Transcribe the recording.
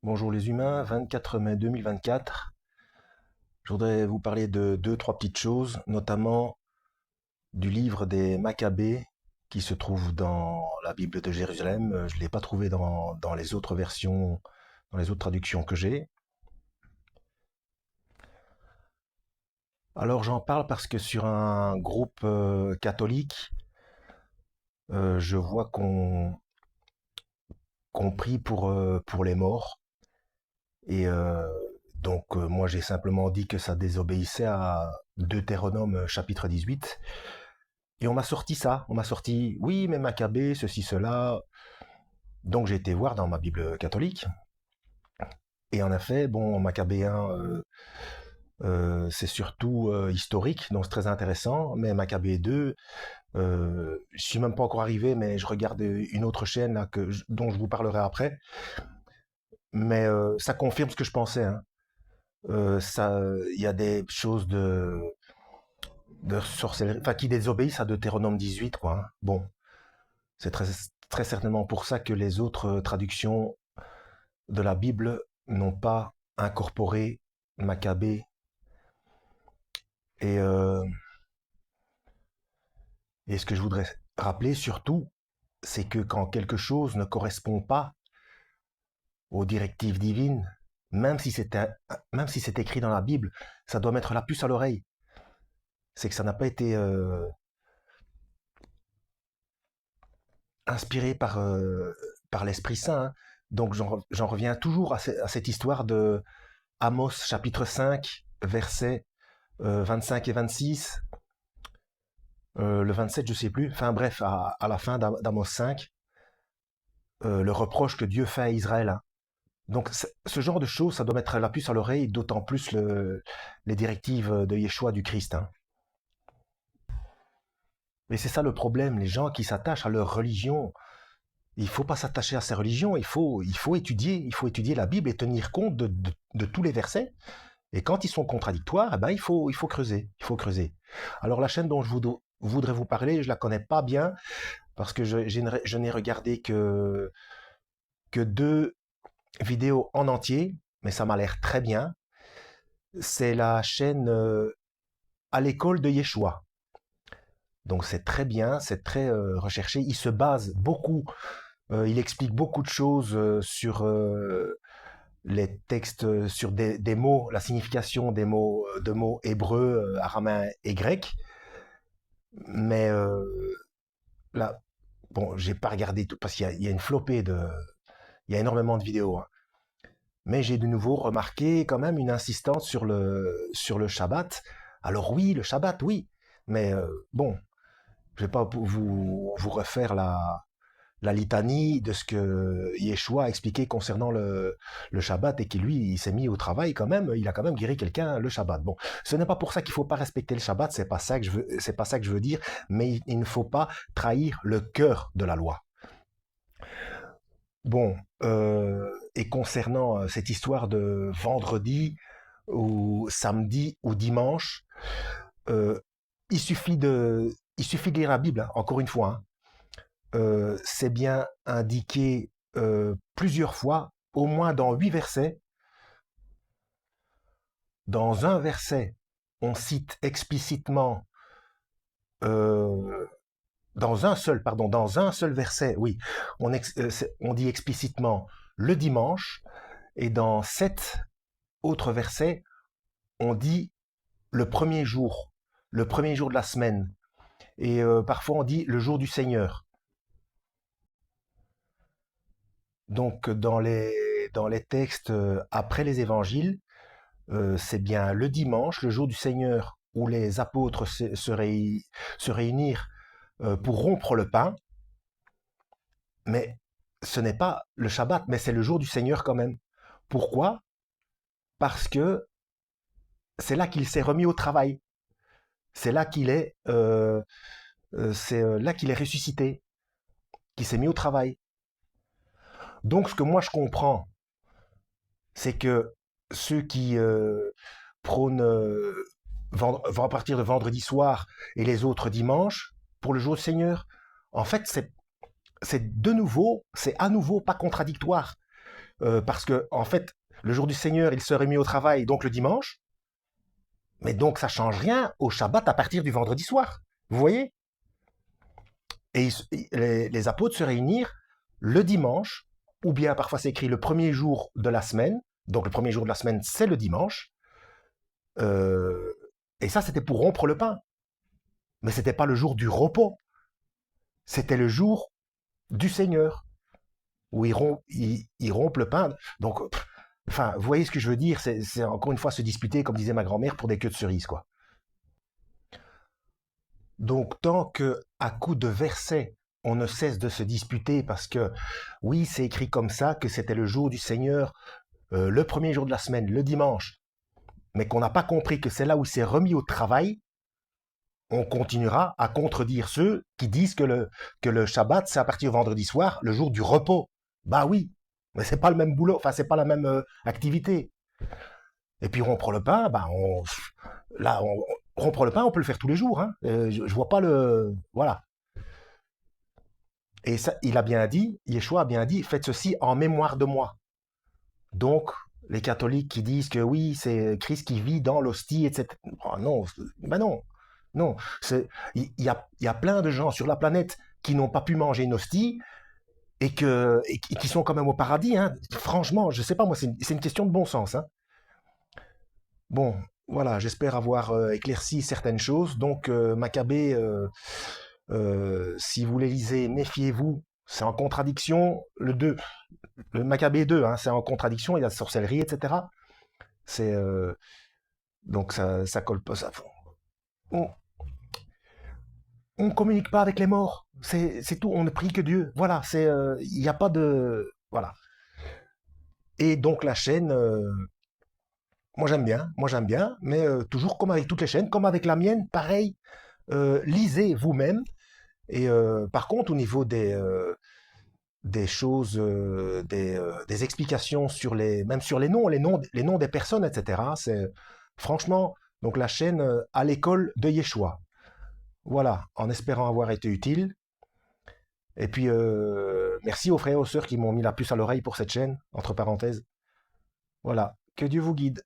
Bonjour les humains, 24 mai 2024. Je voudrais vous parler de deux, trois petites choses, notamment du livre des Maccabées qui se trouve dans la Bible de Jérusalem. Je ne l'ai pas trouvé dans les autres versions, dans les autres traductions que j'ai. Alors j'en parle parce que sur un groupe catholique, je vois qu'on prie pour les morts. Et moi j'ai simplement dit que ça désobéissait à Deutéronome chapitre 18. Et on m'a sorti ça, on m'a sorti, oui, mais Maccabée, ceci, cela. Donc j'ai été voir dans ma Bible catholique. Et en effet, bon, Maccabéen, c'est surtout historique, donc c'est très intéressant. Mais Maccabée 2, je suis même pas encore arrivé, mais je regarde une autre chaîne là, dont je vous parlerai après. Mais ça confirme ce que je pensais, hein. Il y a des choses de sorcellerie, enfin, qui désobéissent à Deutéronome 18, quoi, hein. Bon, c'est très certainement pour ça que les autres traductions de la Bible n'ont pas incorporé Maccabée. Et, euh, et ce que je voudrais rappeler surtout, c'est que quand quelque chose ne correspond pas aux directives divines, même si c'est écrit dans la Bible, ça doit mettre la puce à l'oreille. C'est que ça n'a pas été inspiré par l'Esprit Saint, hein. Donc j'en reviens toujours à cette histoire de Amos chapitre 5, versets 25 et 26. Le 27, je sais plus. Enfin bref, à la fin d'Amos 5, le reproche que Dieu fait à Israël, hein. Donc ce genre de choses, ça doit mettre la puce à l'oreille, d'autant plus les directives de Yeshua du Christ, hein. Mais c'est ça le problème, les gens qui s'attachent à leur religion. Il faut pas s'attacher à ces religions, il faut étudier la Bible et tenir compte de tous les versets. Et quand ils sont contradictoires, eh ben, il faut creuser, il faut creuser. Alors la chaîne dont voudrais vous parler, je la connais pas bien parce que je n'ai regardé que deux vidéos en entier, mais ça m'a l'air très bien. C'est la chaîne à l'école de Yeshua. Donc c'est très bien, c'est très recherché. Il se base beaucoup, il explique beaucoup de choses sur les textes, sur des mots, la signification des mots, de mots hébreux, araméens et grecs. Mais là, bon, j'ai pas regardé tout parce qu'il y a une flopée il y a énormément de vidéos, hein. Mais j'ai de nouveau remarqué quand même une insistance sur le Shabbat. Alors oui, le Shabbat, oui. Mais bon, je vais pas vous refaire la litanie de ce que Yeshua a expliqué concernant le Shabbat et qui lui, il s'est mis au travail quand même, il a quand même guéri quelqu'un le Shabbat. Bon, ce n'est pas pour ça qu'il faut pas respecter le Shabbat, c'est pas ça que je veux dire, mais il ne faut pas trahir le cœur de la loi. Bon, et concernant cette histoire de vendredi ou samedi ou dimanche, euh, il suffit de lire la Bible, hein, encore une fois, hein. C'est bien indiqué plusieurs fois, au moins dans 8 versets. Dans un verset, on cite explicitement, euh, dans un seul verset, oui, on dit explicitement le dimanche, et dans 7 autres versets, on dit le premier jour de la semaine, et parfois on dit le jour du Seigneur. Donc dans les textes après les évangiles, c'est bien le dimanche, le jour du Seigneur, où les apôtres se réunirent pour rompre le pain, mais ce n'est pas le Shabbat, mais c'est le jour du Seigneur quand même. Pourquoi? Parce que c'est là qu'il s'est remis au travail. C'est là là qu'il est ressuscité, qu'il s'est mis au travail. Donc ce que moi je comprends, c'est que ceux qui prônent à partir de vendredi soir et les autres dimanches pour le jour du Seigneur, en fait c'est à nouveau pas contradictoire. parce que, en fait, le jour du Seigneur, il serait mis au travail, donc le dimanche, mais donc ça change rien au Shabbat à partir du vendredi soir. Vous voyez? Et les apôtres se réunirent le dimanche, ou bien parfois c'est écrit le premier jour de la semaine, donc le premier jour de la semaine, c'est le dimanche, euh, et ça, c'était pour rompre le pain. Mais c'était pas le jour du repos, c'était le jour du Seigneur, où ils rompent le pain. Donc, enfin, vous voyez ce que je veux dire, c'est encore une fois se disputer, comme disait ma grand-mère, pour des queues de cerises, quoi. Donc, tant que, à coup de versets, on ne cesse de se disputer parce que, oui, c'est écrit comme ça, que c'était le jour du Seigneur, le premier jour de la semaine, le dimanche, mais qu'on n'a pas compris que c'est là où il s'est remis au travail, on continuera à contredire ceux qui disent que le Shabbat, c'est à partir du vendredi soir, le jour du repos. Bah oui, mais c'est pas le même boulot, enfin, c'est pas la même activité. Et puis rompre le pain, bah là, rompre le pain, on peut le faire tous les jours. Hein. Je vois pas le, voilà. Et ça, il a bien dit, Yeshua a bien dit, faites ceci en mémoire de moi. Donc, les catholiques qui disent que oui, c'est Christ qui vit dans l'hostie, etc. Oh, non, ben non, non. Il y a plein de gens sur la planète qui n'ont pas pu manger une hostie et qui sont quand même au paradis. Hein. Franchement, je sais pas, moi, c'est une question de bon sens. Hein. Bon, voilà, j'espère avoir éclairci certaines choses. Donc, Maccabée, si vous les lisez, méfiez-vous, c'est en contradiction. Le Maccabée 2, hein, c'est en contradiction, il y a la sorcellerie, etc. C'est donc ça colle pas. On, on communique pas avec les morts. C'est tout. On ne prie que Dieu. Voilà. Il n'y a pas de voilà. Et donc la chaîne, moi j'aime bien, mais toujours comme avec toutes les chaînes, comme avec la mienne, pareil. Lisez vous-même. Et par contre, au niveau des choses, des explications sur même sur les noms des personnes, etc. C'est franchement donc la chaîne à l'école de Yeshua. Voilà, en espérant avoir été utile. Et puis merci aux frères et aux sœurs qui m'ont mis la puce à l'oreille pour cette chaîne, entre parenthèses. Voilà, que Dieu vous guide.